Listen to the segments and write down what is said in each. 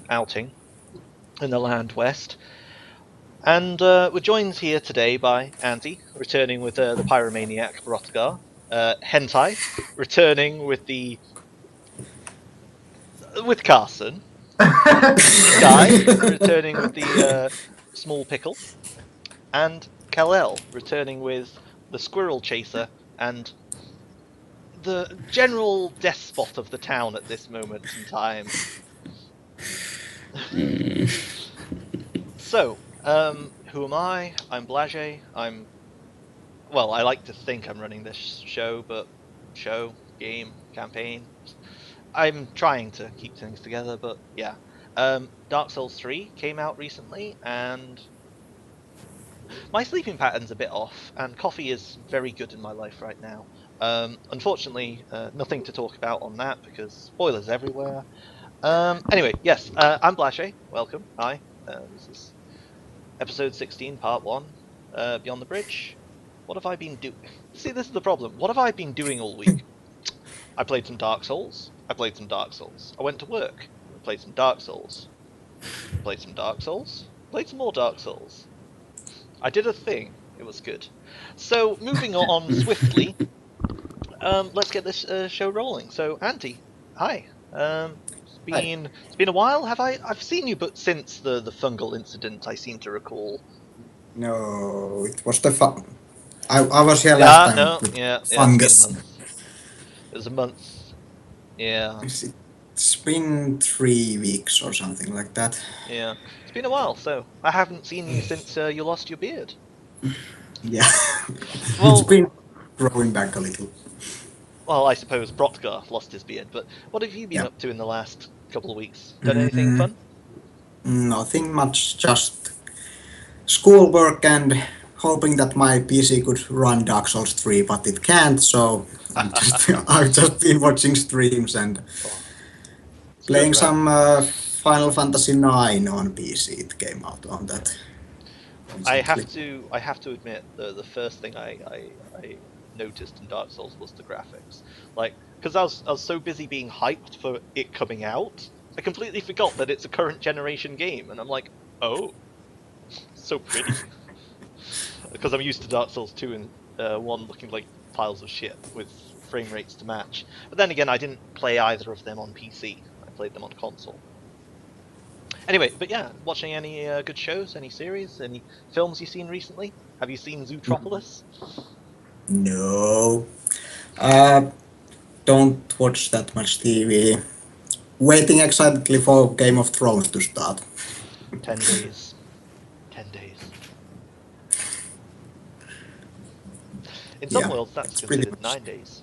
outing in the Land West. And we're joined here today by Andy, returning with the Pyromaniac Brodgar, Hentai, returning with Carson, Guy, returning with the Small Pickle, and Kal-El, returning with the Squirrel Chaser and the general despot of the town at this moment in time. So, who am I? I'm Blage. Well, I like to think I'm running this show, but game, campaign. I'm trying to keep things together, but yeah. Dark Souls 3 came out recently, and my sleeping pattern's a bit off, and coffee is very good in my life right now. Unfortunately, nothing to talk about on that because spoilers everywhere. Anyway, yes, I'm Blase. Welcome. Hi. This is episode 16, part 1, Beyond the Bridge. What have I been doing? See, this is the problem. What have I been doing all week? I played some Dark Souls. I played some Dark Souls. I went to work. I played some Dark Souls. Played some Dark Souls. Played some more Dark Souls. I did a thing. It was good. So, moving on swiftly, let's get this show rolling. So, Andy, hi. It's been a while. I've seen you, but since the fungal incident, I seem to recall. No, it was the fun. I was here last time No, with yeah, fungus. It was a month. Yeah. It's been 3 weeks or something like that. Yeah. It's been a while, so I haven't seen you since you lost your beard. Yeah. Well, It's been growing back a little. Well, I suppose Brodgar lost his beard, but what have you been Yeah. up to in the last couple of weeks? Done anything fun? Nothing much, just schoolwork and hoping that my PC could run Dark Souls 3, but it can't, so I've just been watching streams and playing good, right? some Final Fantasy 9 on PC. It came out on that. I Recently. have to admit the first thing I noticed in Dark Souls was the graphics. Like, because I was so busy being hyped for it coming out, I completely forgot that it's a current generation game, and I'm like, oh, so pretty. Because I'm used to Dark Souls 2 and 1 looking like piles of shit with frame rates to match. But then again, I didn't play either of them on PC. I played them on console. Anyway, but yeah, watching any good shows, any series, any films you've seen recently? Have you seen Zootropolis? No. Don't watch that much TV. Waiting excitedly for Game of Thrones to start. 10 days. 10 days. In some Yeah, worlds, that's it's pretty considered much. 9 days.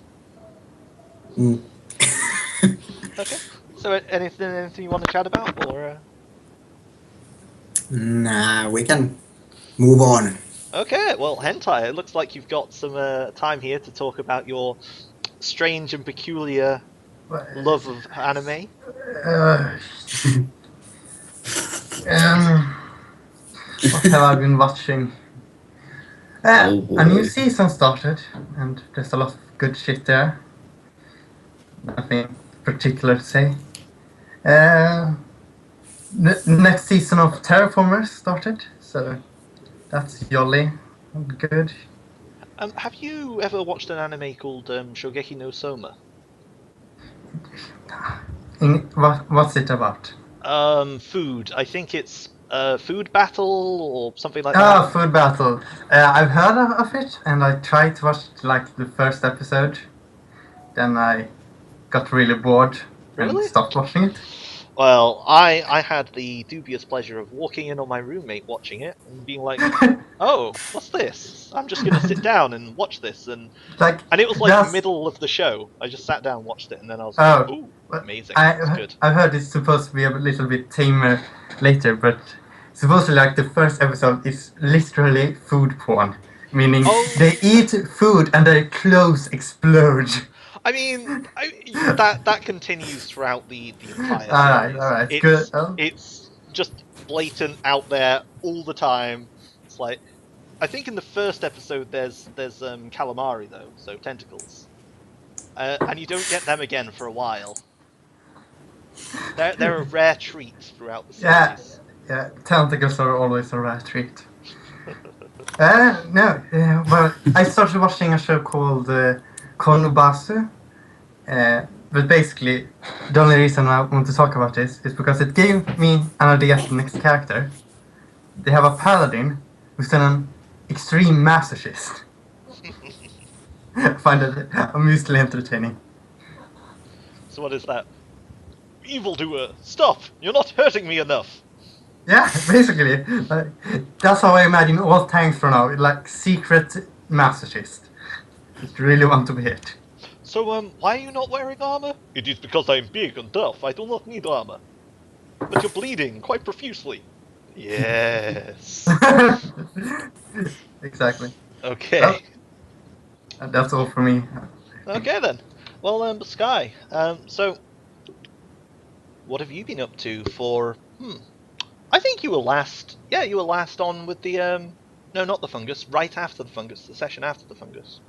Mm. Okay. So anything you want to chat about, or? Nah, we can move on. Okay, well, Hentai, it looks like you've got some time here to talk about your strange and peculiar love of anime. Uh, what have I been watching? A new season started, and there's a lot of good shit there. Nothing particular to say. Next season of Terraformers started, so that's jolly and good. Have you ever watched an anime called Shogeki no Soma? What's it about? Food. I think it's Food Battle or something like that. Ah, Food Battle. I've heard of it, and I tried to watch like the first episode. Then I got really bored and Really? stopped watching it. Well, I had the dubious pleasure of walking in on my roommate watching it and being like, "Oh, what's this? I'm just gonna sit down and watch this." And it was like middle of the show. I just sat down, watched it, and then I was like, "Ooh, amazing! It's good." I've heard it's supposed to be a little bit tamer later, but supposedly like the first episode is literally food porn, meaning they eat food and their clothes explode. I mean, that continues throughout the entire series. All right, good. It's just blatant out there all the time. It's like, I think in the first episode there's calamari though, so tentacles, and you don't get them again for a while. They're a rare treat throughout the Yeah. series. Yeah, tentacles are always a rare treat. No, well, I started watching a show called Konobasu. But basically, the only reason I want to talk about this is because it gave me an idea for the next character. They have a paladin who's an extreme masochist. I find it amusingly entertaining. So what is that? Evildoer, stop! You're not hurting me enough. Yeah, basically. That's how I imagine all tanks for now. Like secret masochist. Just really want to be hit. So, why are you not wearing armor? It is because I am big and tough. I do not need armor. But you're bleeding quite profusely. Yes. Exactly. Okay. And that's all for me. Okay then. Well, Sky. So, what have you been up to for? I think you were last. Yeah, you were last on with the. No, not the fungus. Right after the fungus. The session after the fungus.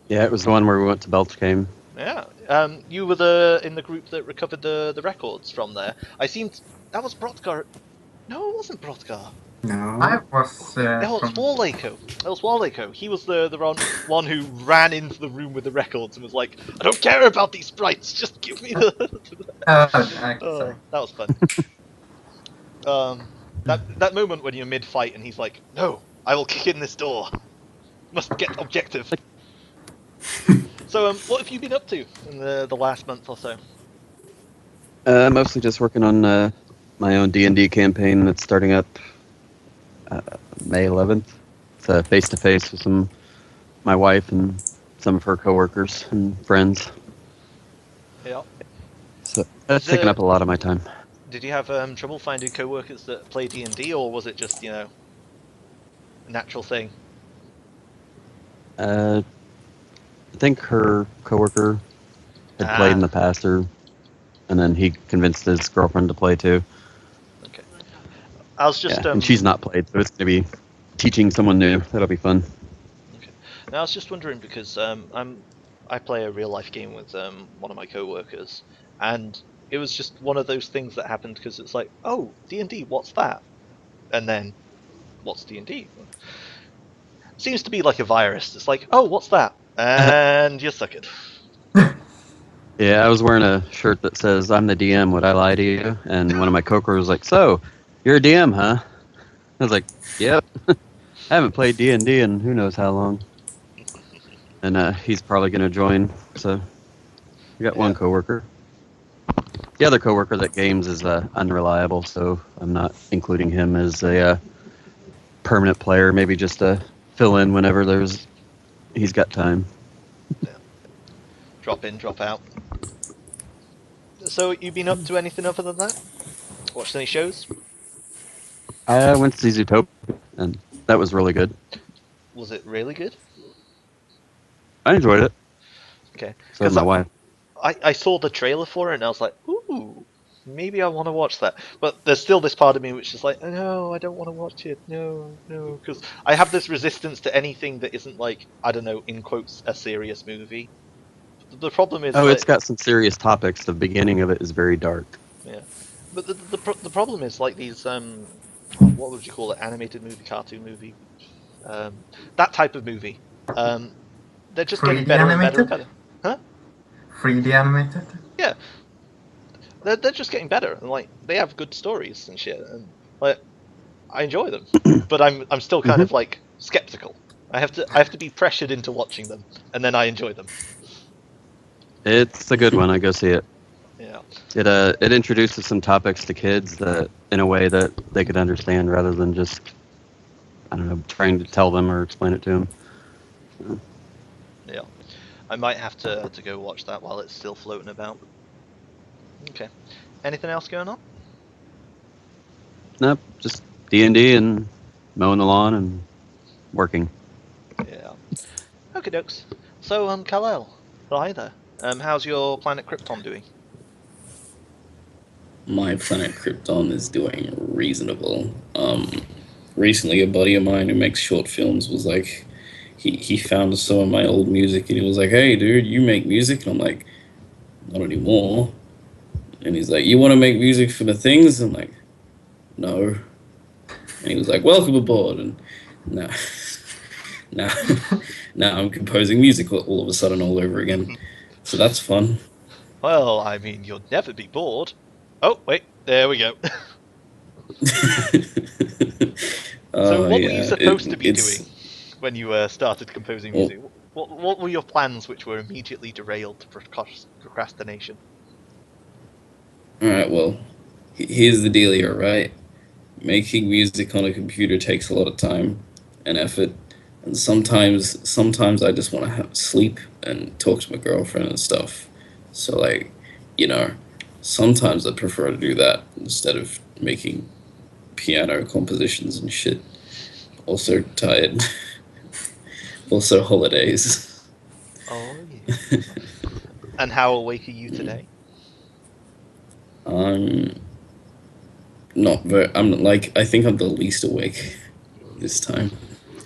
Yeah, it was the one where we went to Belchcame. Yeah. You were in the group that recovered the records from there. That was Brodgar. No, it wasn't Brodgar. No. I was. No, it was Warlako. It was Warlako. He was the one who ran into the room with the records and was like, "I don't care about these sprites. Just give me the." Sorry. That was fun. That moment when you're mid-fight and he's like, "No, I will kick in this door. Must get objective." So, what have you been up to in the last month or so? Mostly just working on my own D&D campaign that's starting up May 11th. It's face-to-face with my wife and some of her coworkers and friends. Yeah. So that's taking up a lot of my time. Did you have trouble finding co-workers that play D&D, or was it just, a natural thing? I think her coworker had played in the past, and then he convinced his girlfriend to play too. Okay. I was just and she's not played, so it's going to be teaching someone new. That'll be fun. Okay. Now I was just wondering because I play a real life game with one of my co-workers, and it was just one of those things that happened because it's like, oh, D&D, what's that? And then, what's D&D? Seems to be like a virus. It's like, oh, what's that? And you suck it. Yeah, I was wearing a shirt that says, "I'm the DM, would I lie to you?" And one of my coworkers was like, "So, you're a DM, huh?" I was like, "Yep." I haven't played D&D in who knows how long. And he's probably going to join, so we got one coworker. The other coworker that games is unreliable, so I'm not including him as a permanent player, maybe just to fill in whenever he's got time. Yeah. Drop in, drop out. So, you been up to anything other than that? Watched any shows? I went to see Zootopia, and that was really good. Was it really good? I enjoyed it. Okay. So did my wife. I saw the trailer for it and I was like, ooh, maybe I want to watch that. But there's still this part of me which is like, no, I don't want to watch it. No. Because I have this resistance to anything that isn't like, I don't know, in quotes, a serious movie. The problem is... it's got some serious topics. The beginning of it is very dark. Yeah. But the problem is like these, what would you call it, animated movie, cartoon movie? That type of movie. They're just getting better and better and better. Huh? 3D animated? Yeah. They're just getting better, and like they have good stories and shit, and like I enjoy them. But I'm still kind of like skeptical. I have to be pressured into watching them, and then I enjoy them. It's a good one. I go see it. Yeah. It introduces some topics to kids that in a way that they could understand rather than just, I don't know, trying to tell them or explain it to them. Yeah. I might have to go watch that while it's still floating about. Okay. Anything else going on? Nope, just D&D and mowing the lawn and working. Yeah. Okay, dokes. So, Kal-El, hi there. How's your planet Krypton doing? My planet Krypton is doing reasonable. Recently, a buddy of mine who makes short films was like, he found some of my old music and he was like, "Hey, dude, you make music?" And I'm like, "Not anymore." And he's like, "You want to make music for the things?" I'm like, "No." And he was like, "Welcome aboard." And now, now, now I'm composing music all of a sudden all over again. So that's fun. Well, I mean, you'll never be bored. Oh, wait, there we go. So what were you supposed to be doing when you started composing music? What were your plans which were immediately derailed to procrastination? Alright, well, here's the deal here, right? Making music on a computer takes a lot of time and effort, and sometimes I just want to sleep and talk to my girlfriend and stuff. So, like, you know, sometimes I prefer to do that instead of making piano compositions and shit. Also tired. Also holidays. Oh, yeah. And how awake are you today? I'm I think I'm the least awake this time.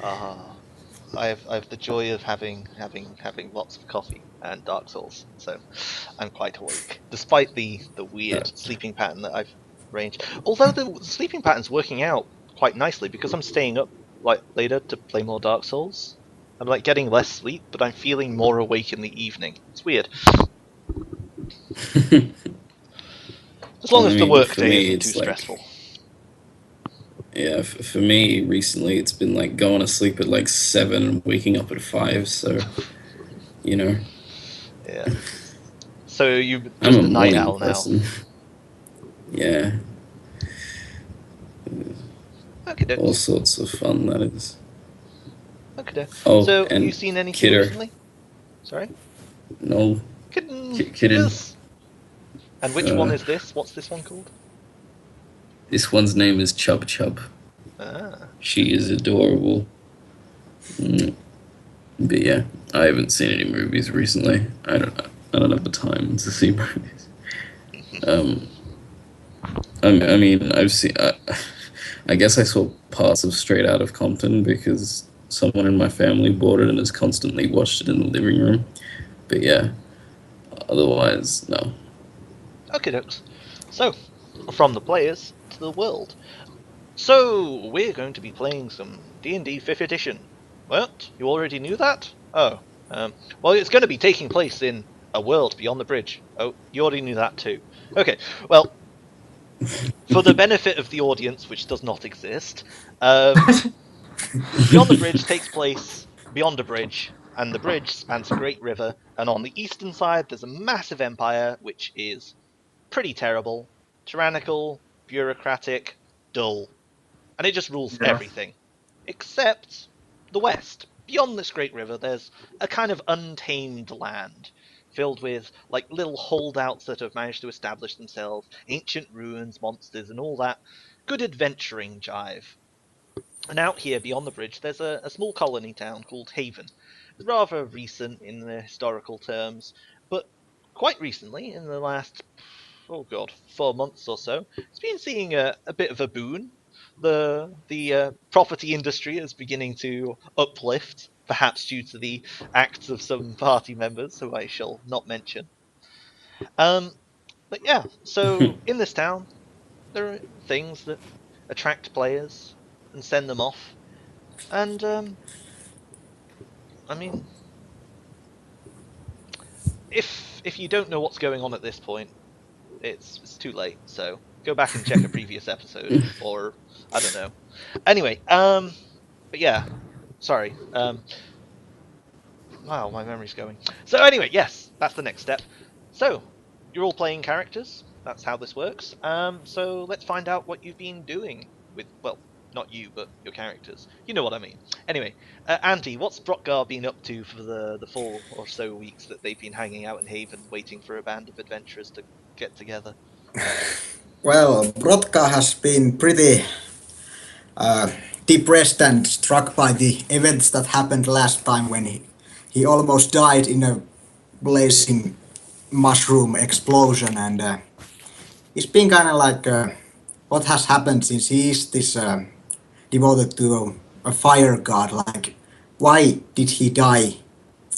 I have the joy of having lots of coffee and Dark Souls, so I'm quite awake, despite the weird sleeping pattern that I've arranged. Although the sleeping pattern's working out quite nicely because I'm staying up like later to play more Dark Souls. I'm like getting less sleep, but I'm feeling more awake in the evening. It's weird. As long as the work day isn't too stressful. Yeah, for me, recently, it's been like going to sleep at like 7 and waking up at 5, so, you know. Yeah. So you're just a night owl person. Now. Yeah. Okay, all sorts of fun, that is. Okay. Oh, so, and you seen anything Kidder. recently? Sorry? No. Kidden. And which one is this? What's this one called? This one's name is Chub Chub. Ah. She is adorable. But yeah, I haven't seen any movies recently. I don't have the time to see movies. I mean, I've seen. I guess I saw parts of Straight Outta Compton because someone in my family bought it and has constantly watched it in the living room. But yeah, otherwise, no. Okay, dokes. So, from the players to the world. So, we're going to be playing some D&D 5th edition. What? You already knew that? Oh. Well, it's going to be taking place in a world beyond the bridge. Oh, you already knew that too. Okay, well, for the benefit of the audience, which does not exist, Beyond the Bridge takes place beyond a bridge, and the bridge spans a great river, and on the eastern side there's a massive empire, which is pretty terrible, tyrannical, bureaucratic, dull, and it just rules everything. Except the west. Beyond this great river, there's a kind of untamed land, filled with like little holdouts that have managed to establish themselves, ancient ruins, monsters, and all that good adventuring jive. And out here, beyond the bridge, there's a small colony town called Haven. It's rather recent in the historical terms, but quite recently, in the last, 4 months or so, it's been seeing a bit of a boon. The property industry is beginning to uplift, perhaps due to the acts of some party members, who I shall not mention. But yeah, so in this town, there are things that attract players and send them off. And, I mean, if you don't know what's going on at this point, it's too late, so go back and check a previous episode, or, I don't know. Anyway, but yeah, sorry, wow, my memory's going. So anyway, yes, that's the next step. So, you're all playing characters, that's how this works, so let's find out what you've been doing with, well, not you, but your characters. You know what I mean. Anyway, Andy, what's Brockgar been up to for the 4 or so weeks that they've been hanging out in Haven, waiting for a band of adventurers to get together? Well, Brotka has been pretty depressed and struck by the events that happened last time when he almost died in a blazing mushroom explosion, and it's been kind of like what has happened since he is this devoted to a fire god. Like, why did he die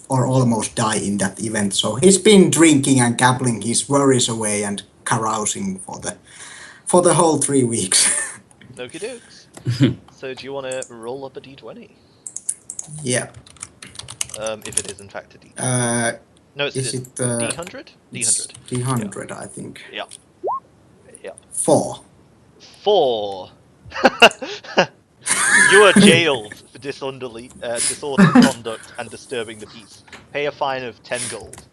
or almost die in that event? So he's been drinking and gambling his worries away and carousing for the whole 3 weeks. Okie dokes. So do you want to roll up a d20? Yeah. If it is in fact a d20. No, it's Is a it d100? it's D100. D100, I think. Yeah. Yeah. 4. 4. You are jailed for disorderly conduct and disturbing the peace. Pay a fine of 10 gold.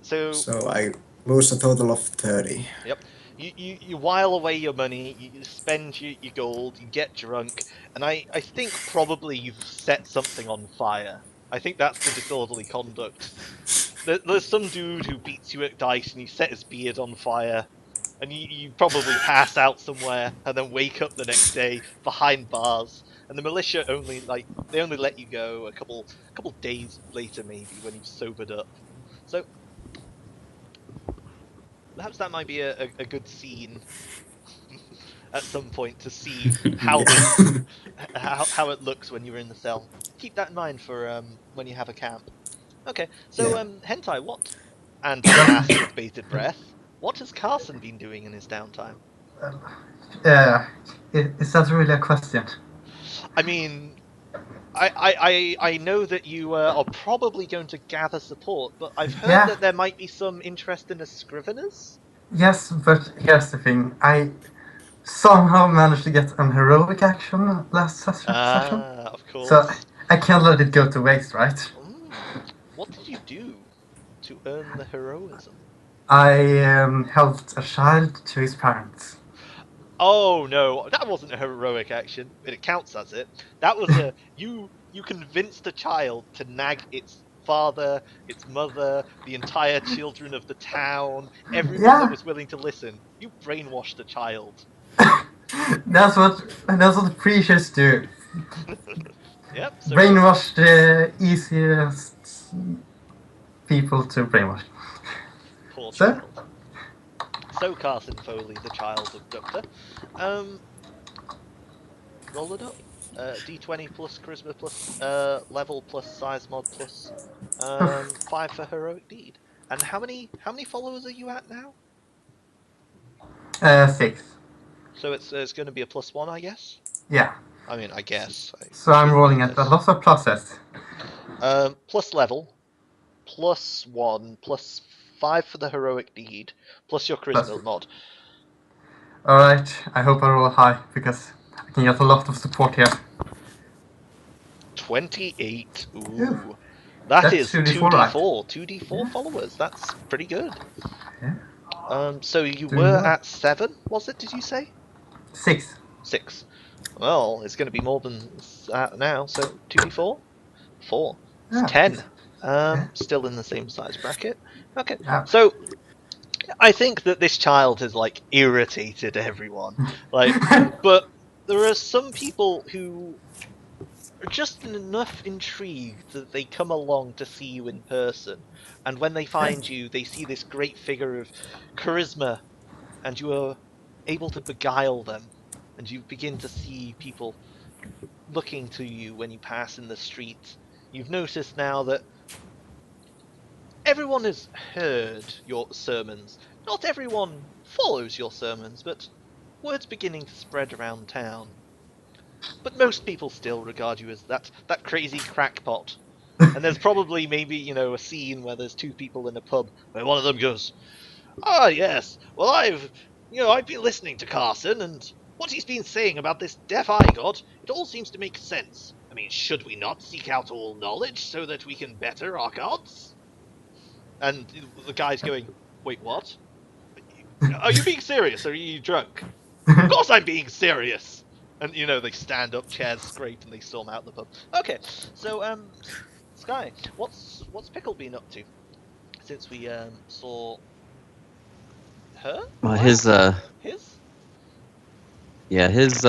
So I lose a total of 30. yep. You while away your money, you spend your gold, you get drunk, and I think probably you've set something on fire. I think that's the disorderly conduct. There's some dude who beats you at dice and you set his beard on fire, and you probably pass out somewhere and then wake up the next day behind bars. And the militia only let you go a couple days later, maybe when you've sobered up. So perhaps that might be a good scene at some point to see how Yeah. how it looks when you're in the cell. Keep that in mind for when you have a camp. Okay, so Yeah. Hentai, what? And I ask with bated breath, what has Carson been doing in his downtime? Is that really a question? I mean, I know that you are probably going to gather support, but I've heard Yeah. that there might be some interest in the Scriveners. Yes, but here's the thing. I somehow managed to get an heroic action last session. Of course. So I can't let it go to waste, right? What did you do to earn the heroism? I helped a child to his parents. Oh no, that wasn't a heroic action, but it counts as it. That was a you convinced a child to nag its father, its mother, the entire children of the town, everyone Yeah. that was willing to listen. You brainwashed a child. That's what preachers do. Yep. So, Brainwash the easiest people to brainwash. poor So? child. So Carson Foley, the child abductor. Roll it up. D20 plus charisma plus level plus size mod plus 5 for heroic deed. And how many followers are you at now? 6. So it's going to be a +1, I guess. Yeah. I mean, I guess. So I'm should rolling know at a this. lot of pluses. Plus level, +1, plus 5 for the heroic deed, plus your charisma Plus- mod. Alright, I hope I roll high, because I can get a lot of support here. 28. Ooh. Ooh. That's That's 2d4, right? 2d4 followers. That's pretty good. Yeah. So you Doing were well. at 7, was it? Did you say 6. 6? Well, it's going to be more than that now. So 2d4, 4. It's Yeah. 10. Yeah. Still in the same size bracket. Okay. Yeah. So I think that this child has like irritated everyone. But there are some people who are just enough intrigued that they come along to see you in person, and when they find you, they see this great figure of charisma, and you are able to beguile them, and you begin to see people looking to you when you pass in the street. You've noticed now that everyone has heard your sermons. Not everyone follows your sermons, but word's beginning to spread around town. But most people still regard you as that crazy crackpot. And there's probably maybe, a scene where there's two people in a pub where one of them goes, "Ah, yes, well I've been listening to Carson, and what he's been saying about this deaf eye god, it all seems to make sense. I mean, should we not seek out all knowledge so that we can better our gods?" And the guy's going, "Wait, what? Are you being serious? Or are you drunk?" "Of course I'm being serious!" And, they stand up, chairs scrape, and they storm out the pub. Okay, so, Sky, what's Pickle been up to since we, saw her? Well, His? his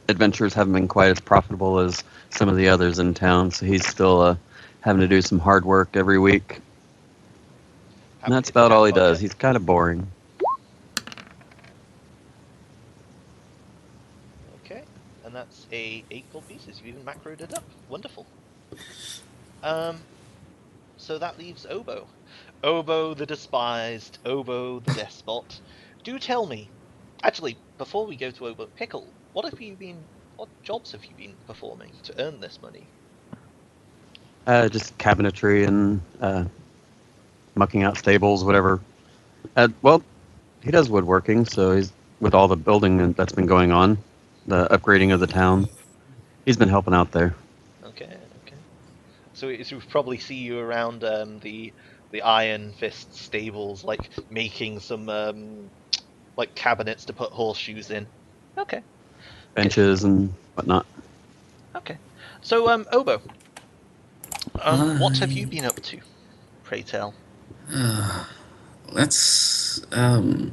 adventures haven't been quite as profitable as some of the others in town, so he's still having to do some hard work every week. And that's about all he does. He's kind of boring. Okay, and that's a 8 gold pieces. You even macroed it up. Wonderful. So that leaves Obo. Obo the despised, Obo the despot. Do tell me. Actually, before we go to Obo Pickle, what jobs have you been performing to earn this money? Just cabinetry and mucking out stables, whatever. Well, he does woodworking, so he's with all the building that's been going on, the upgrading of the town. He's been helping out there. Okay. So we probably see you around the Iron Fist stables, like making some like cabinets to put horseshoes in. Okay. Benches and whatnot. Okay. So Obo, what have you been up to? Pray tell. Let's, I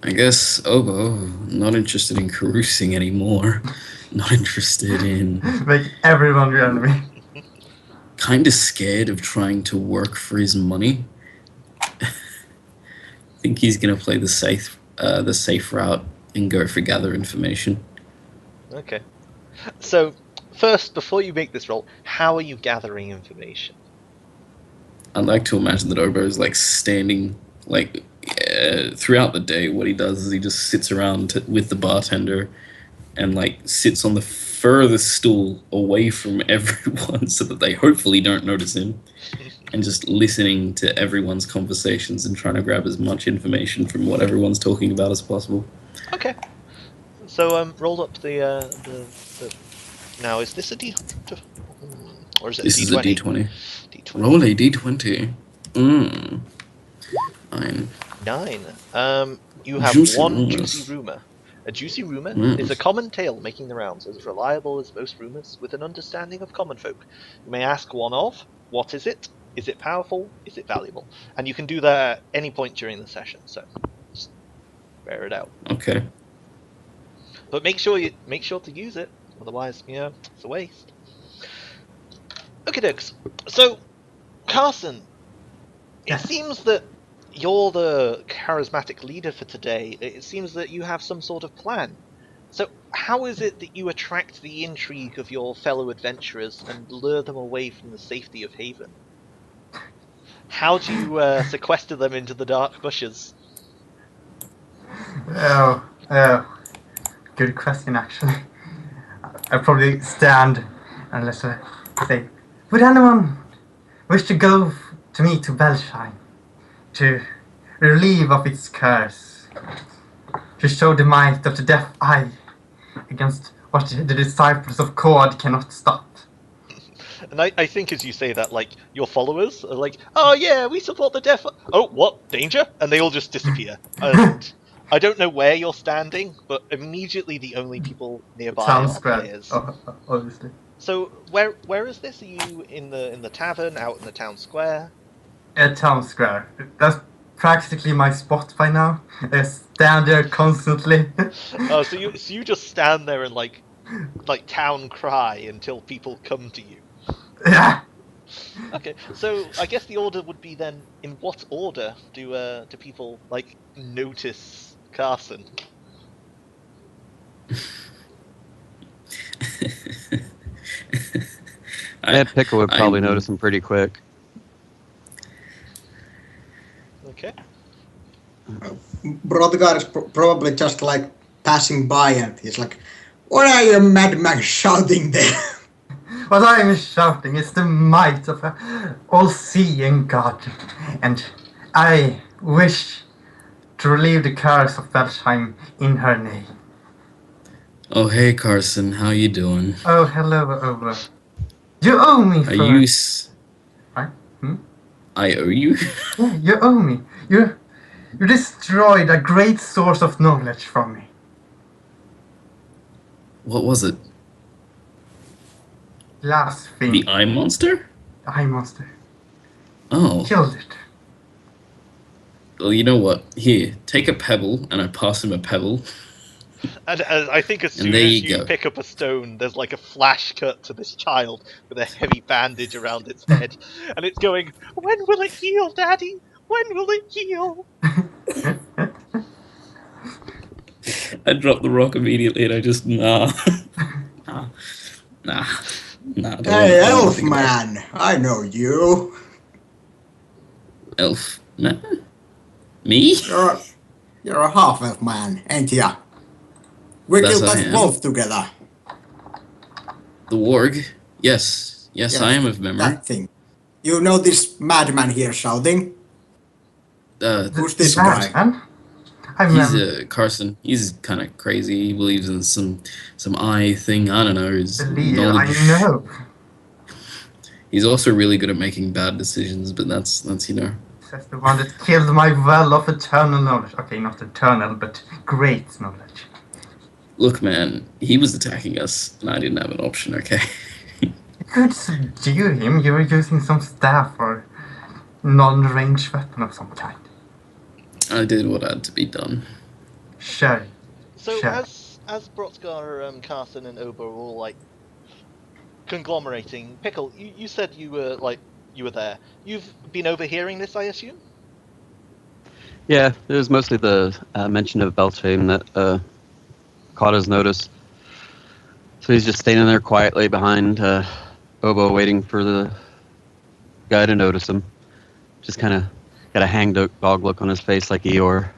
guess, Obo, not interested in carousing anymore. Not interested in... Like everyone around me. Kind of scared of trying to work for his money. Think he's gonna play the safe route and go for gather information. Okay. So, first, before you make this roll, how are you gathering information? I'd like to imagine that Obo is like standing, like throughout the day. What he does is he just sits around with the bartender, and like sits on the furthest stool away from everyone, so that they hopefully don't notice him, and just listening to everyone's conversations and trying to grab as much information from what everyone's talking about as possible. Okay. So roll up the now is this a D or is it This a is a D20? D20. Roll a D20. 9. 9. You have Juicy one rumors. juicy rumor. A juicy rumor Mm. is a common tale making the rounds, as reliable as most rumors, with an understanding of common folk. You may ask one of, what is it? Is it powerful? Is it valuable? And you can do that at any point during the session, so just bear it out. Okay. But make sure to use it, otherwise, it's a waste. Okay, dokes. So, Carson, Yes. it seems that you're the charismatic leader for today. It seems that you have some sort of plan. So, how is it that you attract the intrigue of your fellow adventurers and lure them away from the safety of Haven? How do you sequester them into the dark bushes? Oh, good question actually. I'd probably stand and let's say, would anyone wish to go to me to Belshine to relieve of its curse, to show the might of the Deaf Eye against what the disciples of Kord cannot stop? And I think as you say that, like, your followers are like, oh yeah, we support the deaf. Oh, what? Danger? And they all just disappear. And I don't know where you're standing, but immediately the only people nearby Town are square, players. obviously. So where is this? Are you in the tavern, out in the town square? At Town Square. That's practically my spot by now. I stand there constantly. Oh, so you just stand there and like town cry until people come to you. Yeah. Okay, so I guess the order would be then, in what order do people like notice Carson? Pickle would probably notice him pretty quick. Okay. Brodgar is probably just like passing by and he's like, what are you madman shouting there? What I am shouting is the might of an all-seeing God, and I wish to relieve the curse of Velsheim in her name. Oh, hey, Carson, how you doing? Oh, hello, Obo. You owe me for... Are you... Right? I owe you? Yeah, you owe me. You destroyed a great source of knowledge from me. What was it? Last thing. The eye monster? The eye monster. Oh. Killed it. Well, you know what? Here, take a pebble, and I pass him a pebble. And I think as soon there as you you go. pick up a stone, there's like a flash cut to this child with a heavy bandage around its head, and it's going, "When will it heal, Daddy? When will it heal?" I drop the rock immediately, and I just, nah. Nah. I don't Hey, wanna elf think about it. man, I know you. elf man? Me? You're a half-elf man, ain't ya? We That killed I that am. wolf together. The warg? Yes. Yes, I am of memory. That thing. You know this madman here shouting? Who's this guy? Man? He's Carson. He's kind of crazy. He believes in some eye thing. I don't know. His knowledge. I know. He's also really good at making bad decisions, but that's Says the one that killed my well of eternal knowledge. Okay, not eternal, but great knowledge. Look, man, he was attacking us, and I didn't have an option. Okay. You could subdue him. You were using some staff or non-ranged weapon of some kind. I did what had to be done. Sure. So Sure. as Brotzgar, Carson, and Oba are all like conglomerating, Pickle, you said you were there. You've been overhearing this, I assume? Yeah, it was mostly the mention of Beltane that caught his notice. So he's just standing there quietly behind Obo, waiting for the guy to notice him. Just kind of got a hangdog look on his face like Eeyore.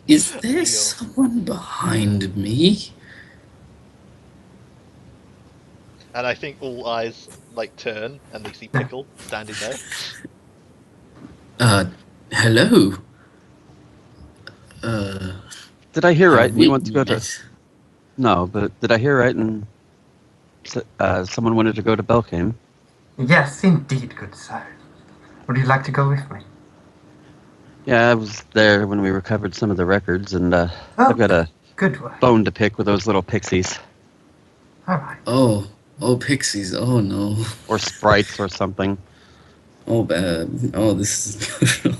Is there someone behind me? And I think all eyes like turn and they see Pickle standing there. Hello. Did I hear right? have we You want to go to? met? No, but did I hear right? And someone wanted to go to Belcame. Yes, indeed, good sir. Would you like to go with me? Yeah, I was there when we recovered some of the records, and I've got a Good work. bone to pick with those little pixies All right. Oh, pixies. Oh no. or sprites or something. Oh, bad. Oh, this is.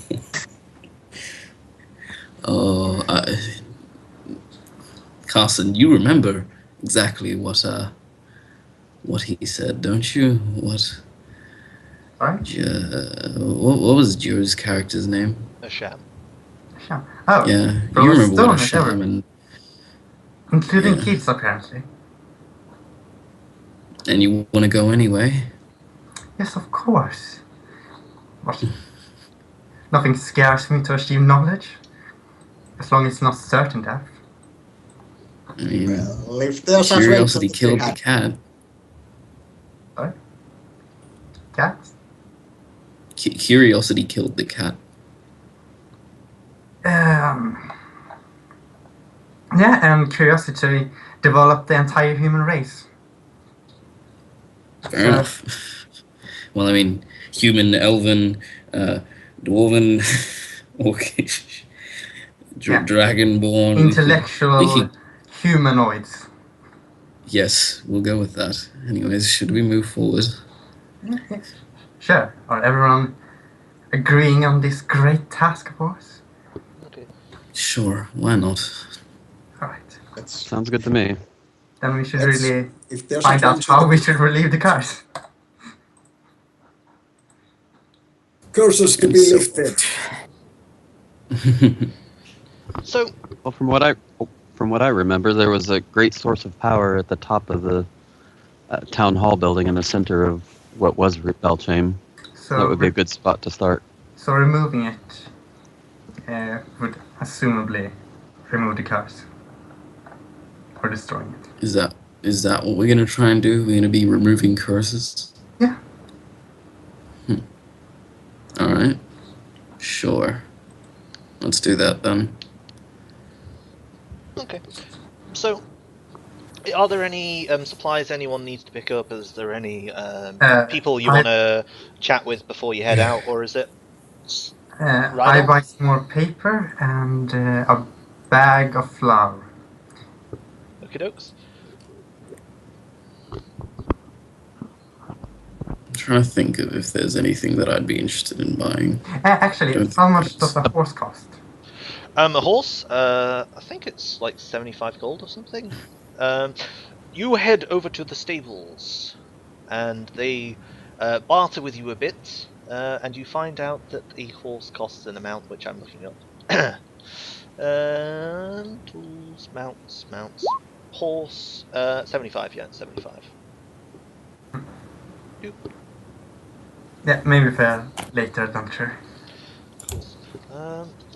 Oh, Carson, you remember exactly what he said, don't you? What? Sorry? What was Joe's character's name? A sham. Sure. Oh, Yeah, throw you a remember stone what a at sham everyone. Including Yeah. kids, apparently. and you want to go anyway? Yes, of course. What? Nothing scares me to achieve knowledge. As long as it's not certain death. I mean, Well, if there's a curiosity rate killed that the cat. Sorry? Cats? Curiosity killed the cat. Yeah, and curiosity developed the entire human race. Fair enough. Well, I mean, human, elven, dwarven, orcish, Yeah. dragonborn. Intellectual humanoids. Yes, we'll go with that. Anyways, should we move forward? Yes. Sure. Are everyone agreeing on this great task of ours? Okay. Sure, why not? Alright. Sounds good to me. Then we should Let's- really if there's find a out how we should relieve the curse. curses to be So- lifted. So Well, from what I remember, there was a great source of power at the top of the town hall building in the center of what was Belchame. So, That would be a good spot to start. so removing it would assumably remove the curse. Or destroying it. Is that what we're gonna try and do? We're gonna be removing curses? Yeah. Alright. Sure. Let's do that then. okay. So are there any supplies anyone needs to pick up? Is there any people you I- want to chat with before you head out, or is it? I Right. buy some more paper and a bag of flour. Okie dokes. I'm trying to think of if there's anything that I'd be interested in buying. Actually, Don't how think much it's- does a horse cost? A horse, I think it's like 75 gold or something. You head over to the stables, and they barter with you a bit, and you find out that a horse costs an amount which I'm looking up. Tools, mounts. Horse, 75, yeah, 75. Doop. Yeah, maybe for a later adventure.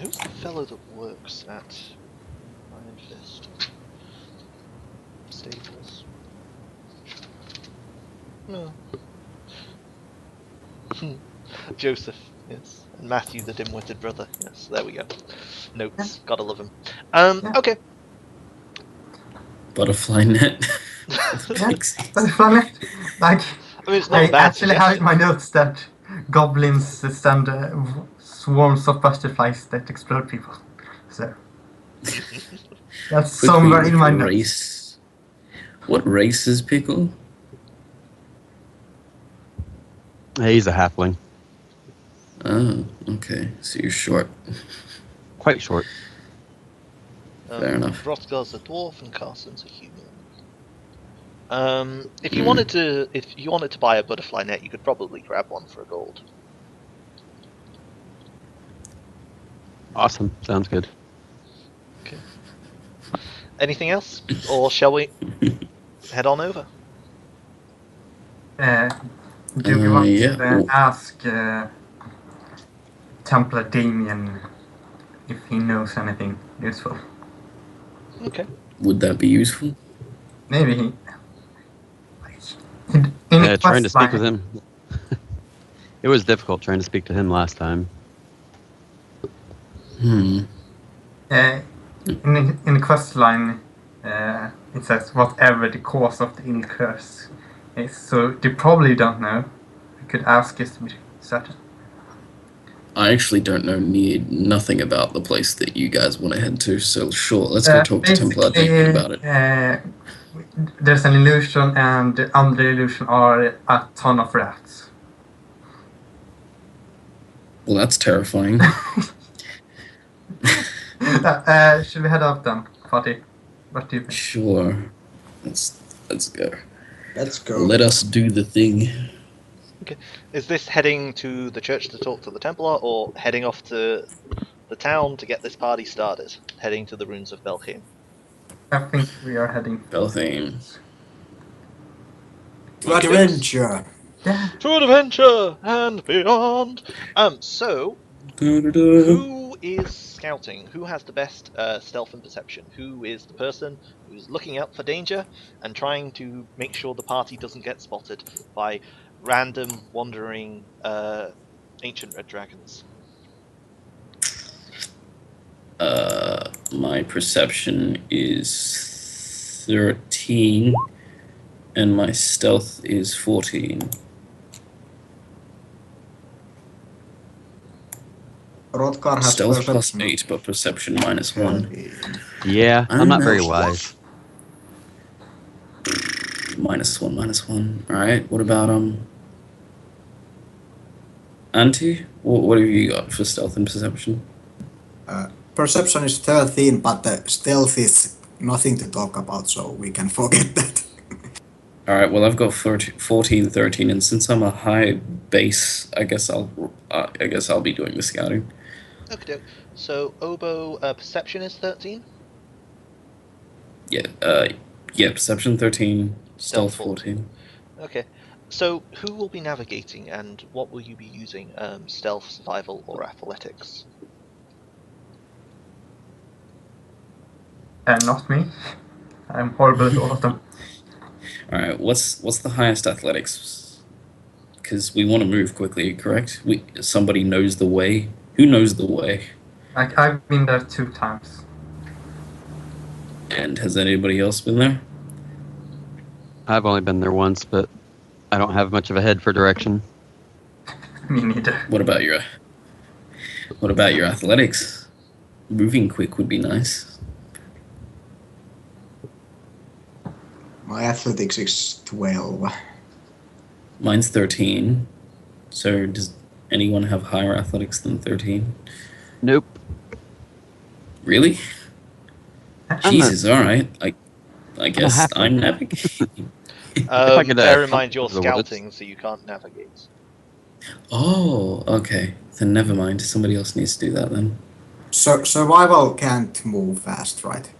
Who's the fellow that works at Iron Fist Stables? No. Joseph, yes. And Matthew, the dim-witted brother. Yes, there we go. Notes. Gotta love him. Yeah. Okay. Butterfly net. Yeah, that's funny. Like, I mean, it's not I a bad actually have in suggestion. my notes that goblins send swarms of butterflies that explode people. So that's somewhere in my notes. race. What race is Pickle? He's a halfling. Oh, okay. So you're short. Quite short. Fair enough. Hrothgar's a dwarf and Carson's a human. If you wanted to buy a butterfly net, you could probably grab one for $1. Awesome. Sounds good. Anything else, or shall we head on over? Do we want yeah. to ask Templar Damien if he knows anything useful? Okay. Would that be useful? Maybe he. Trying to speak with him. It was difficult trying to speak to him last time. Hmm. In the quest line, it says whatever the cause of the ill curse is. So they probably don't know. We could ask us to be certain. I actually don't know nothing about the place that you guys want to head to, so sure, let's go talk to Templar Damien about it. There's an illusion, and the other illusion are a ton of rats. Well, that's terrifying. Should we head up then, Fatih? What do you think? Sure. Let's go. Let's go. Let us do the thing. Is this heading to the church to talk to the Templar, or heading off to the town to get this party started? Heading to the ruins of Belkane? I think we are heading. Belthane. To adventure. Yeah. To adventure and beyond! So, who is scouting? Who has the best stealth and perception? Who is the person who's looking out for danger and trying to make sure the party doesn't get spotted by random wandering ancient red dragons? My perception is 13, and my stealth is 14. Hrothgar has Stealth plus perception. 8, but perception minus 1. Yeah, I'm not very wise. Minus 1. Alright, what about, Auntie? What have you got for stealth and perception? Perception is 13, but the stealth is nothing to talk about, so we can forget that. Alright, well I've got 14, 13, and since I'm a high base, I guess I'll be doing the scouting. Okay, so Obo perception is 13? Yeah, perception 13, stealth 14. Okay, so who will be navigating and what will you be using? Stealth, survival, or athletics? Not me. I'm horrible at all of them. Alright, what's the highest athletics? Because we want to move quickly, correct? Somebody knows the way. Who knows the way? Like, I've been there 2 times. And has anybody else been there? I've only been there once, but I don't have much of a head for direction. Me neither. What about your athletics? Moving quick would be nice. My athletics is 12. Mine's 13. So does anyone have higher athletics than 13? Nope. Really? Jesus, alright. I guess halfling. I'm navigating. I could, Bear in mind you're the woods. scouting, so you can't navigate. Oh, okay. Then never mind. Somebody else needs to do that then. So survival can't move fast, right?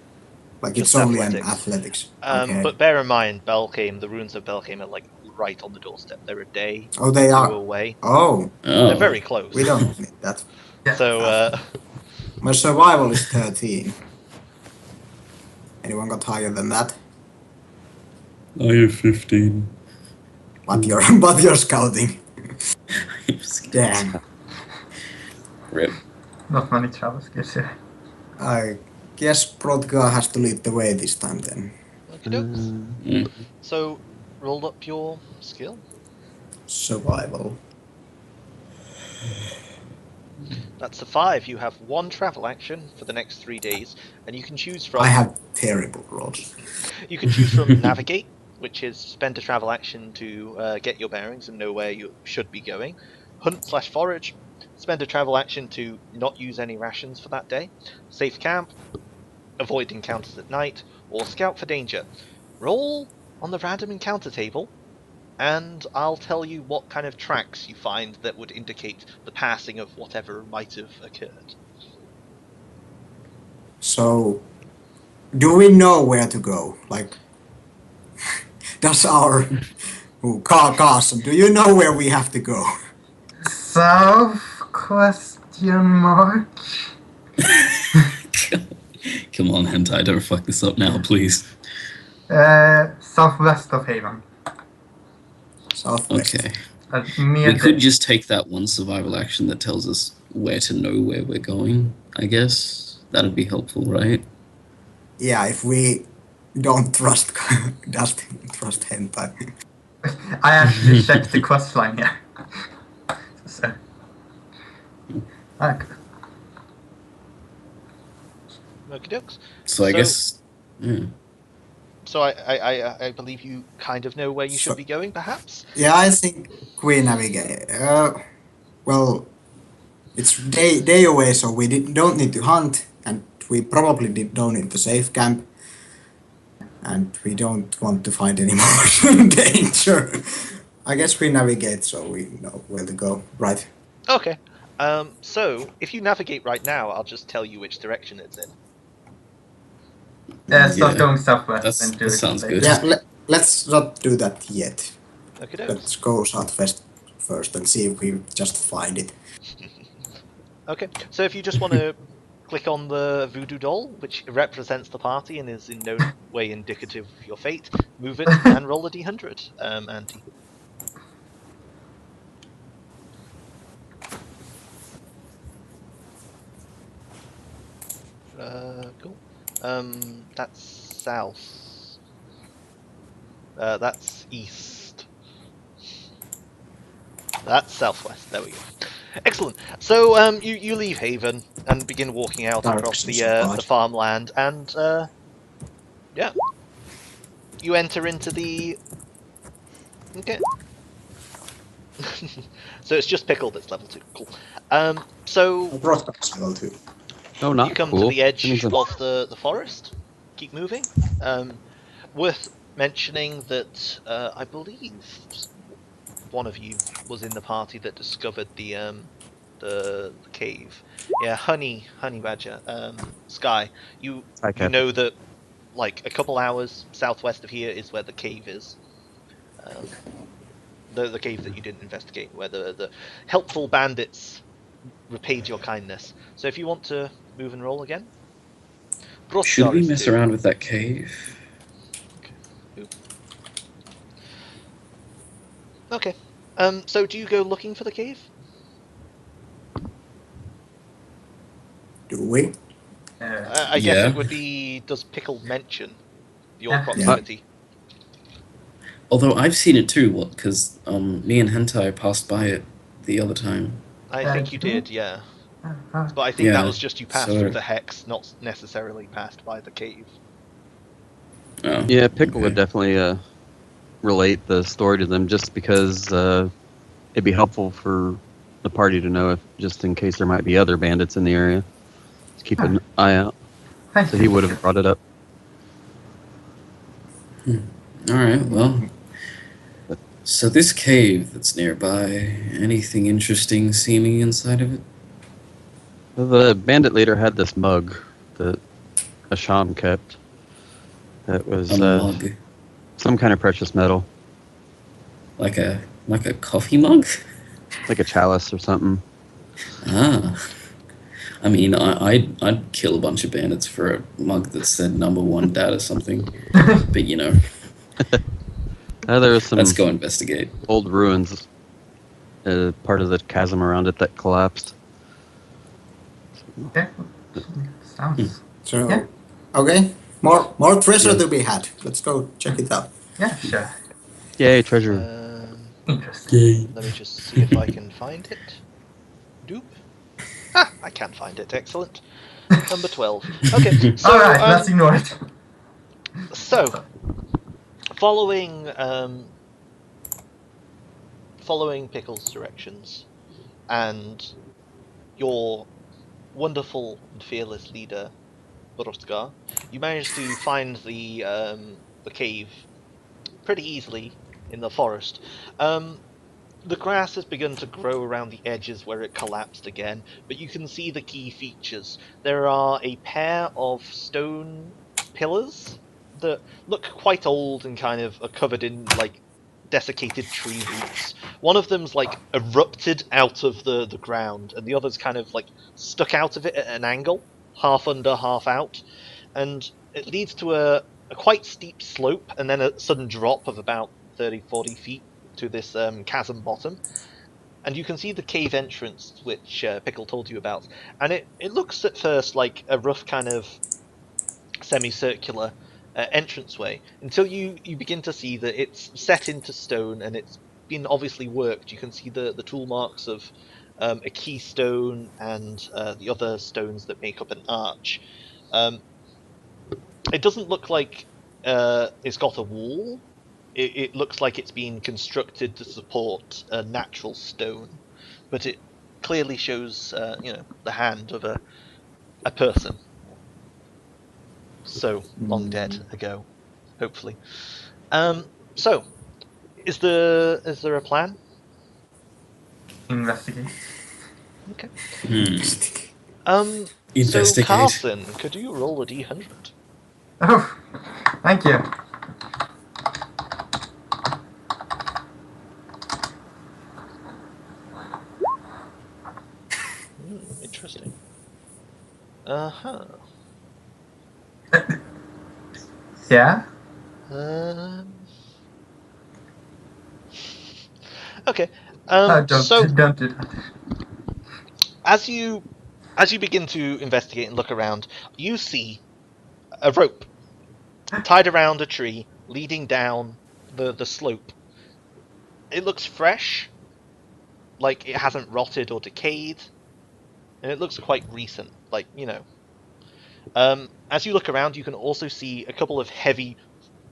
Like Just it's only athletics. an athletics. Okay. But bear in mind, Belkane, the ruins of Belkane are like right on the doorstep. They're a day Oh, they or are. two away. Oh, They're Oh. very close. we don't need that. Yeah. So, My survival is 13. Anyone got higher than that? I have 15. But you're scouting. Damn. Rip. Not many travel skills here. I guess Brodgar has to lead the way this time then. okey-dokes. Mm. So, roll up your skill. Survival. That's a 5. You have 1 travel action for the next 3 days, and you can choose from. I have terrible rolls. You can choose from navigate, which is spend a travel action to get your bearings and know where you should be going. Hunt/forage, spend a travel action to not use any rations for that day. Safe camp, avoid encounters at night, or scout for danger. Roll on the random encounter table, and I'll tell you what kind of tracks you find that would indicate the passing of whatever might have occurred. So, do we know where to go? Like, does our Carson, do you know where we have to go? South? Question mark. Come on, Hentai, don't fuck this up now, please. Southwest of Haven. Southwest. Okay. Near We could just take that one survival action that tells us where to know where we're going, I guess. That'd be helpful, right? Yeah, if we don't trust trust Hentai. I actually checked the quest line here. So. Okay. Okey-dokes. So I So- guess... Yeah. So I believe you kind of know where you should be going, perhaps? Yeah, I think we navigate. Well, it's day away, so we don't need to hunt, and we probably don't need to safe camp, and we don't want to find any more danger. I guess we navigate, so we know where to go. Right. Okay. So, if you navigate right now, I'll just tell you which direction it's in. Start Yeah. going southwest That's- and do that it sounds later. good. Yeah, let's not do that yet. Okay, Let's go southwest first and see if we just find it. Okay. So if you just want to click on the voodoo doll, which represents the party and is in no way indicative of your fate, move it and roll a d100, Andy. Cool. That's south. That's east. That's southwest. There we go. Excellent. So you leave Haven and begin walking out across the farmland, and yeah, you enter into the. Okay. So it's just Pickle that's level 2. Cool. So Broadcast level 2. Oh, not you come cool. to the edge That means of the forest. Keep moving. Worth mentioning that I believe one of you was in the party that discovered the cave. Yeah, Honey Badger, Sky. You know that like a couple hours southwest of here is where the cave is. The cave that you didn't investigate, where the helpful bandits repaid your kindness. So if you want to move and roll again. Should we Brothgar mess is 2. around with that cave? Okay. So do you go looking for the cave? Do we? I guess Yeah. it would be. Does Pickle mention your Yeah. proximity? Although I've seen it too, because me and Hentai passed by it the other time. I think you did, yeah. But I think Yeah, that was just you passed so- through the hex, not necessarily passed by the cave. Oh, Yeah, Pickle would okay. definitely relate the story to them, just because it'd be helpful for the party to know, if just in case there might be other bandits in the area. Just keep an eye out. Thank So you. he would have brought it up. Alright, well. So this cave that's nearby, anything interesting seeming inside of it? The bandit leader had this mug that Asham kept. That was A mug. some kind of precious metal. Like a coffee mug? Like a chalice or something. Ah. I mean, I'd kill a bunch of bandits for a mug that said #1 dad or something. But you know, There was some let's go investigate. old ruins. Part of the chasm around it that collapsed. Okay. Sounds. So, Yeah. okay, more treasure Yeah. to be had. Let's go check it out. Yeah, sure. Yay, treasure. Interesting. Let me just see if I can find it. Doop. Ah, I can find it. Excellent. Number 12. Okay, so Alright, let's ignore it. so following following Pickle's directions and your wonderful and fearless leader Borotgar, you managed to find the cave pretty easily in the forest. The grass has begun to grow around the edges where it collapsed again, but you can see the key features. There are a pair of stone pillars that look quite old and kind of are covered in like desiccated tree roots. One of them's like erupted out of the ground, and the other's kind of like stuck out of it at an angle, half under, half out, and it leads to a quite steep slope and then a sudden drop of about 30-40 feet to this chasm bottom, and you can see the cave entrance which Pickle told you about, and it looks at first like a rough kind of semicircular entranceway until you begin to see that it's set into stone and it's been obviously worked. You can see the tool marks of a keystone and the other stones that make up an arch. It doesn't look like it's got a wall. It looks like it's been constructed to support a natural stone, but it clearly shows, the hand of a person. So long dead ago, hopefully. So, is there a plan? Investigate. Okay. Hmm. So Investigate. Carson, could you roll a d100? Oh, thank you. Interesting. Uh-huh. Yeah? Okay. Don't So do that. as you begin to investigate and look around, you see a rope tied around a tree leading down the slope. It looks fresh, like it hasn't rotted or decayed, and it looks quite recent, like, as you look around, you can also see a couple of heavy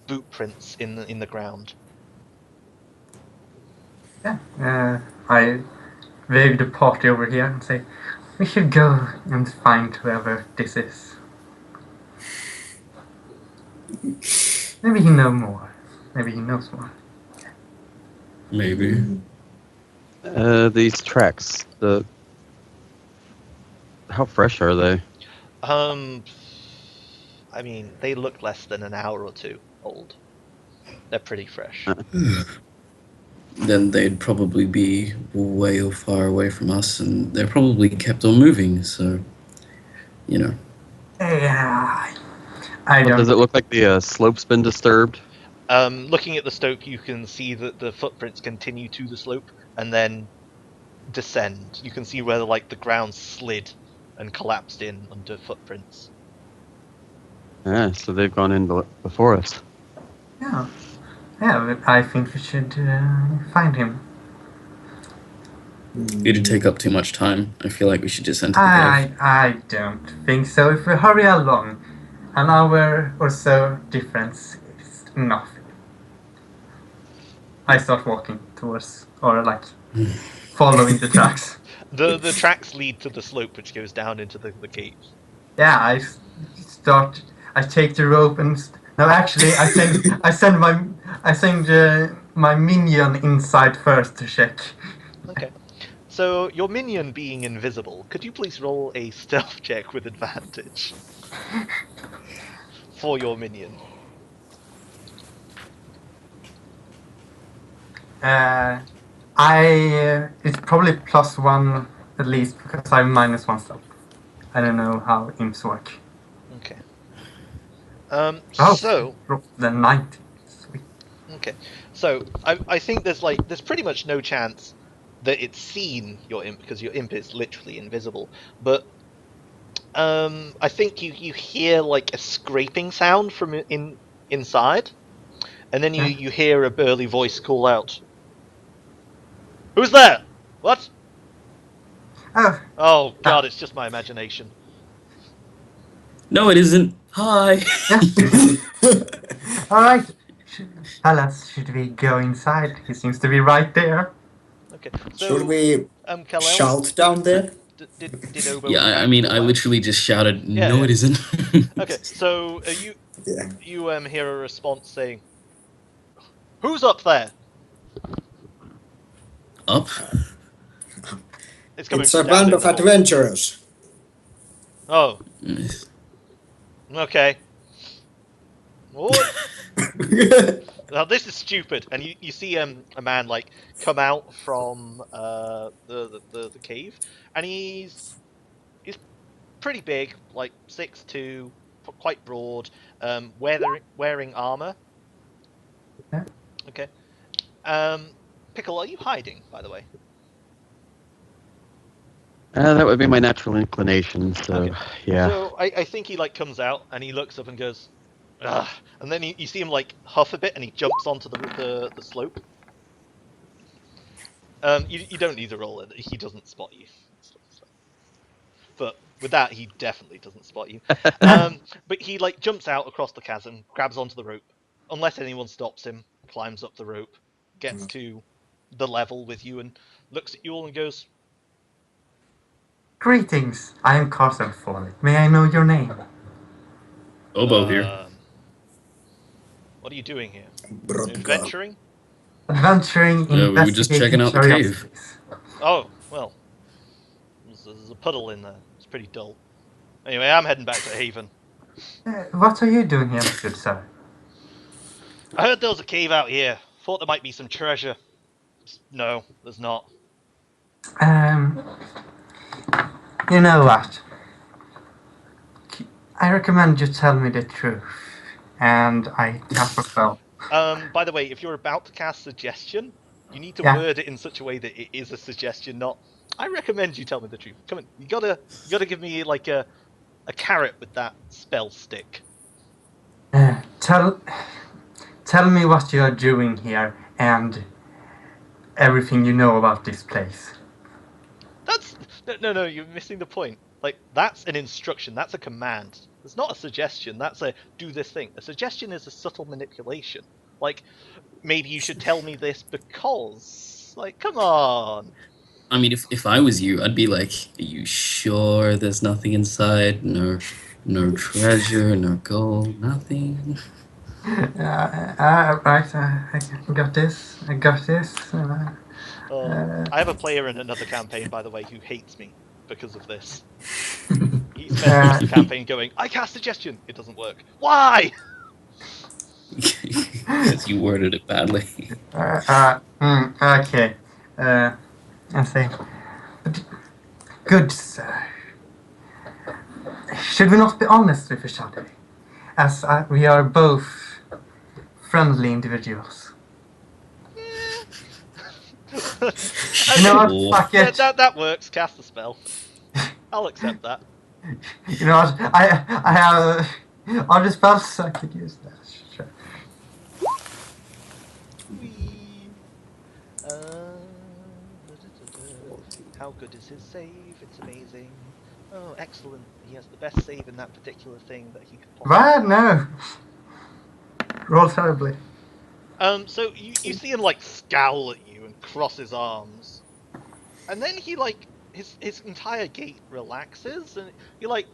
boot prints in the ground. Yeah. I wave the party over here and say, we should go and find whoever this is. Maybe he knows more. Maybe he knows more. Maybe. These tracks, how fresh are they? I mean, they look less than an hour or two old. They're pretty fresh. Then they'd probably be way far away from us, and they're probably kept on moving. So, Yeah. I Does it don't. look like the slope's been disturbed? Looking at the slope, you can see that the footprints continue to the slope and then descend. You can see where the ground slid and collapsed in under footprints. Yeah, so they've gone in before us. Yeah. Yeah, but I think we should find him. it'd take up too much time. I feel like we should just enter the cave. I don't think so. If we hurry along, an hour or so difference is nothing. I start walking towards, or following the tracks. The tracks lead to the slope, which goes down into the caves. Yeah, I take the rope and no, actually, I send my minion inside first to check. Okay. So, your minion being invisible, could you please roll a stealth check with advantage for your minion? It's probably +1 at least because I'm -1 slot. I don't know how imps work. Okay. Oh, So then 90. Sweet. okay. So I think there's pretty much no chance that it's seen your imp because your imp is literally invisible. But I think you hear like a scraping sound from inside, and then Yeah. you hear a burly voice call out, "Who's there? What? Oh, Oh God, it's just my imagination." No, it isn't. Hi. yeah. All right. Fellas, should we go inside? He seems to be right there. Okay. Should So we Kal-El, shout down there? did Obo in Yeah, I fact mean, call I out? literally just shouted, Yeah, "No, yeah. it isn't." Okay. So Yeah. you hear a response saying, "Who's up there?" Up. It's coming It's from a down band in of the hall. adventurers. Oh, Nice. okay. What? Now this is stupid. And you see a man like come out from the cave, and he's pretty big, like 6'2", quite broad, wearing armor. Yeah. Okay. Pickle, are you hiding, by the way? That would be my natural inclination. So Okay. yeah. So I think he like comes out and he looks up and goes, "Ugh," and then you see him like huff a bit and he jumps onto the slope. You don't need to roll it. He doesn't spot you. But with that, he definitely doesn't spot you. But he like jumps out across the chasm, grabs onto the rope, unless anyone stops him, climbs up the rope, gets to the level with you, and looks at you all and goes, Greetings. I am Carson Foley. May I know your name? Obo here. "What are you doing here? Brodgar. Adventuring?" Adventuring, Yeah, we were just checking investigating out the cave. curiosities. Oh, well, there's a puddle in there. It's pretty dull. Anyway, I'm heading back to Haven. What are you doing here, good sir? I heard there was a cave out here. Thought there might be some treasure. No, there's not. You know what? I recommend you tell me the truth. And I tap a spell. By the way, if you're about to cast suggestion, you need to Yeah. word it in such a way that it is a suggestion, not "I recommend you tell me the truth." Come on, you gotta give me like a carrot with that spell stick. Tell me what you are doing here and everything you know about this place. That's no, you're missing the point. Like that's an instruction, that's a command. It's not a suggestion. That's a do this thing. A suggestion is a subtle manipulation. Like maybe you should tell me this because, like, come on. I mean, if I was you, I'd be like, "Are you sure there's nothing inside? No treasure, no gold, nothing." Right, I got this. I got this. I have a player in another campaign, by the way, who hates me because of this. He spends the campaign going, "I cast suggestion, it doesn't work. Why?" Because you worded it badly. Okay. I see. But, good sir. Should we not be honest with each other? As we are both friendly individuals. You know what? Cool. Fuck Yeah, it. that works. Cast the spell. I'll accept that. You know what? I have other spells I could use that. Sure. How good is his save? It's amazing. Oh, excellent. He has the best save in that particular thing that he could possibly. What? No. Roll terribly. So you see him like scowl at you and cross his arms, and then he like his entire gait relaxes and he like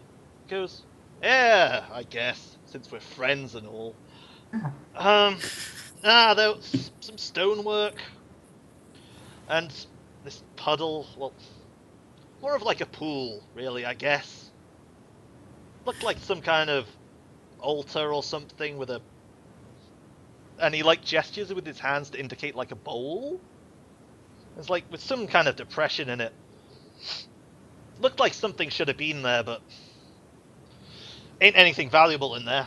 goes, "Yeah, I guess since we're friends and all." There was some stonework and this puddle. Well, more of like a pool, really, I guess. Looked like some kind of altar or something with a and he like gestures with his hands to indicate like a bowl. It's like with some kind of depression in it. Looked like something should have been there, but ain't anything valuable in there.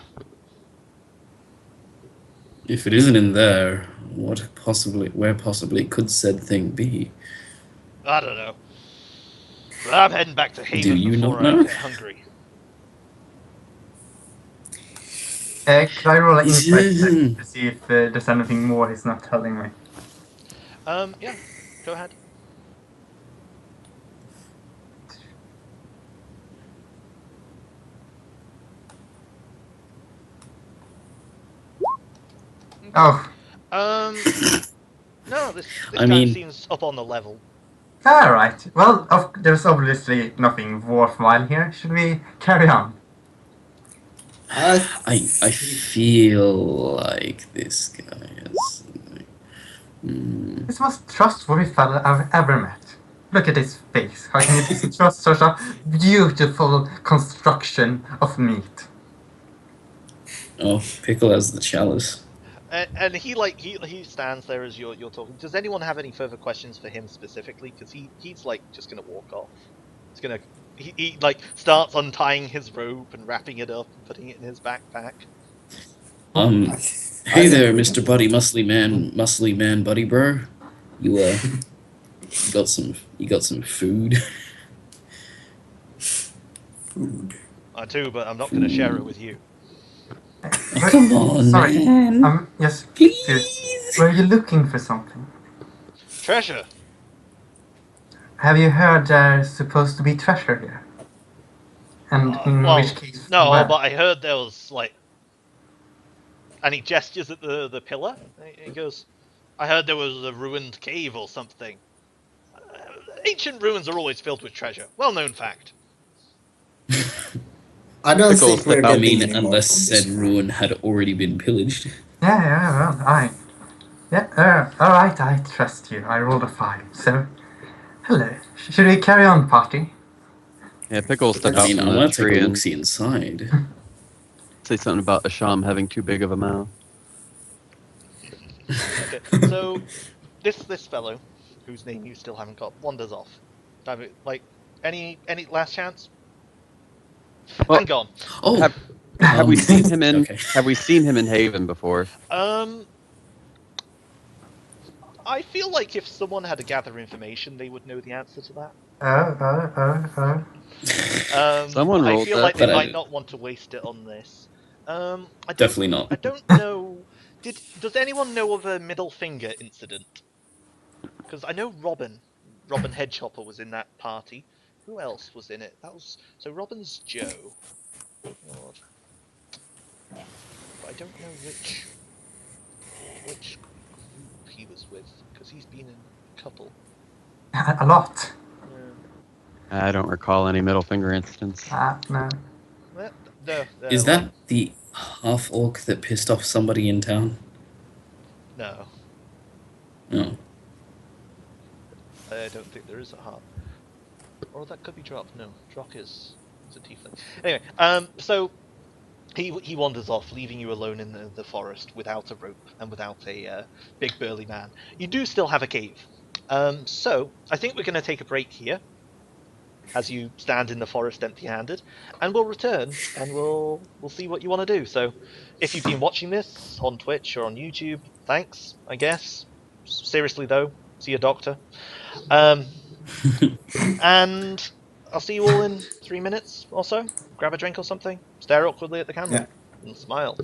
If it isn't in there, where possibly could said thing be? I don't know. But I'm heading back to Haven Do you before not I know? get hungry. Could I roll an insight check to see if there's anything more he's not telling me? Yeah, go ahead. Oh, No, this I guy mean- seems up on the level. alright. Well, there's obviously nothing worthwhile here. Should we carry on? I feel like this guy is. He's the most trustworthy fellow I've ever met. Look at his face. How can you trust such a beautiful construction of meat? Oh, Pickle has the chalice. And he stands there as you're talking. Does anyone have any further questions for him specifically? Because he's like just gonna walk off. He's gonna he like starts untying his robe and wrapping it up and putting it in his backpack. Hey there, Mr. Buddy Muscly Man Buddy Bro. You you got some food? Food. I do, but I'm not gonna share it with you. Come on, Sorry. man. Yes, Please. were you looking for something? Treasure. Have you heard there's supposed to be treasure here? And in Well, which case, no, where? but I heard there was like, and he gestures at the pillar. He goes, "I heard there was a ruined cave or something. Ancient ruins are always filled with treasure. Well-known fact." I don't Pickles think we're slip I out. getting mean, any more unless from this. said ruin had already been pillaged. Yeah, well, alright, I trust you. I rolled a 5, so... Hello. Should we carry on, party? Yeah, Pickle step I out mean, from I the want to take tree a and look-see inside. say something about Asham having too big of a mouth. Okay, so this fellow, whose name you still haven't got, wanders off. Like, any last chance? Well, And gone. Oh, Have we seen him in? Okay. Have we seen him in Haven before? I feel like if someone had to gather information, they would know the answer to that. Someone I rolled feel that. like they But I might didn't. not want to waste it on this. Definitely not. I don't know. Does anyone know of a middle finger incident? Because I know Robin Hedgehopper was in that party. Who else was in it? So Robin's Joe. God. But I don't know which group he was with, because he's been in a couple. A lot. Yeah. I don't recall any middle finger instance. No. Well, Is that the half orc that pissed off somebody in town? No, No. I don't think there is a heart. Or that could be Drop. No, Drop is a tiefling. Anyway, so he wanders off, leaving you alone in the forest without a rope and without a big burly man. You do still have a cave. So I think we're going to take a break here, as you stand in the forest empty-handed, and we'll return and we'll see what you want to do. So if you've been watching this on Twitch or on YouTube, thanks, I guess. Seriously though, see a doctor. And I'll see you all in 3 minutes or so. Grab a drink or something, stare awkwardly at the camera, and smile.